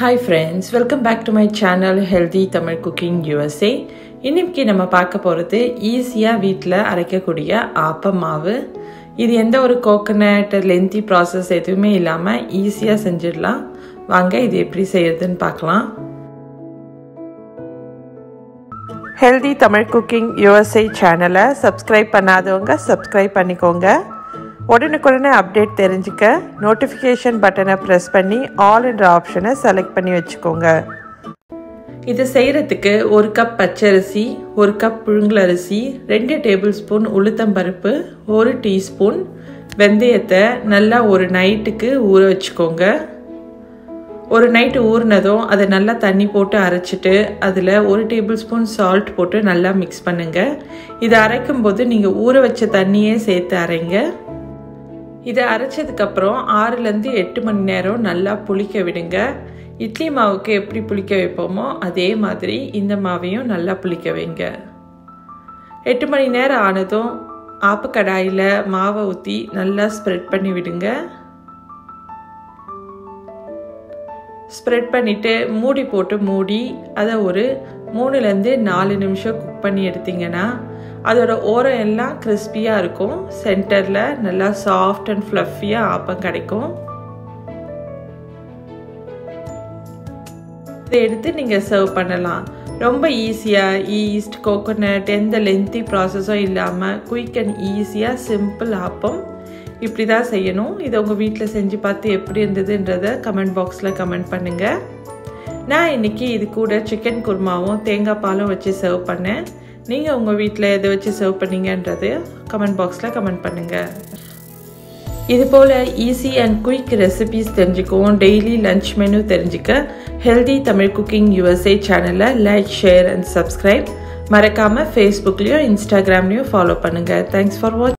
Hi friends, welcome back to my channel Healthy Tamil Cooking USA. இன்னைக்கு நம்ம பார்க்க போறது ஈஸியா வீட்ல அரைக்கக்கூடிய ஆப்பம் மாவு. இது எந்த ஒரு கோகனட் லென்த்தி process எதுவுமே இல்லாம ஈஸியா செஞ்சிடலாம். வாங்க இது எப்படி செய்யறதுன்னு பார்க்கலாம். Healthy Tamil Cooking USA சேனலை subscribe பண்ணாதவங்க subscribe பண்ணிக்கோங்க. உடனுக்குடனே அப்டேட் தெரிஞ்சுக்க நோட்டிஃபிகேஷன் பட்டனை ப்ரெஸ் பண்ணி ஆல் என்ற ஆப்ஷனை செலக்ட் பண்ணி வச்சுக்கோங்க. இது செய்கிறதுக்கு 1 கப் பச்சரிசி, 1 கப் புழுங்கலரிசி, 2 டேபிள் ஸ்பூன் உளுத்தம்பருப்பு, 1 டீஸ்பூன் வெந்தயத்தை நல்லா ஒரு நைட்டுக்கு ஊற வச்சுக்கோங்க. ஒரு நைட்டு ஊறினதும் அதை நல்லா தண்ணி போட்டு அரைச்சிட்டு அதில் 1 டேபிள் ஸ்பூன் சால்ட் போட்டு நல்லா மிக்ஸ் பண்ணுங்கள். இதை அரைக்கும் போது நீங்கள் ஊற வச்ச தண்ணியே சேர்த்து அரைங்க. இதை அரைச்சதுக்கப்புறம் 6லேருந்து 8 மணி நேரம் நல்லா புளிக்க விடுங்க. இட்லி மாவுக்கு எப்படி புளிக்க வைப்போமோ அதே மாதிரி இந்த மாவையும் நல்லா புளிக்க வைங்க. 8 மணி நேரம் ஆனதும் ஆப்பக்கடாயில் மாவை ஊற்றி நல்லா ஸ்ப்ரெட் பண்ணி விடுங்க. ஸ்ப்ரெட் பண்ணிவிட்டு மூடி போட்டு மூடி அதை ஒரு 3லேருந்து 4 நிமிஷம் குக் பண்ணி எடுத்திங்கன்னா அதோட ஓரம் எல்லாம் கிறிஸ்பியாக இருக்கும். சென்டரில் நல்லா சாஃப்ட் அண்ட் ஃப்ளஃபியாக ஆப்பம் கிடைக்கும். இதை எடுத்து நீங்கள் சர்வ் பண்ணலாம். ரொம்ப ஈஸியாக ஈஸ்ட் கோகோனட் எந்த லென்த்தி ப்ராசஸும் இல்லாமல் குயிக் அண்ட் ஈஸியாக சிம்பிள் ஆப்பம் இப்படி தான் செய்யணும். இதை உங்கள் வீட்டில் செஞ்சு பார்த்து எப்படி இருந்ததுன்றதை கமெண்ட் பாக்ஸில் கமெண்ட் பண்ணுங்கள். நான் இன்றைக்கி இது கூட சிக்கன் குருமாவும் தேங்காய் பாலும் வச்சு சர்வ் பண்ணேன். நீங்கள் உங்கள் வீட்டில் எதை வச்சு சர்வ் பண்ணீங்கன்றது கமெண்ட் பாக்ஸில் கமெண்ட் பண்ணுங்கள். இது போல் ஈஸி அண்ட் குயிக் ரெசிபீஸ் தெரிஞ்சுக்குவோம். டெய்லி லஞ்ச் மெனு தெரிஞ்சுக்க ஹெல்தி தமிழ் குக்கிங் USA சேனலை லைக், ஷேர் அண்ட் சப்ஸ்கிரைப். மறக்காமல் ஃபேஸ்புக்லேயும் இன்ஸ்டாகிராம்லேயும் ஃபாலோ பண்ணுங்கள். தேங்க்ஸ் ஃபார் வாட்சிங்.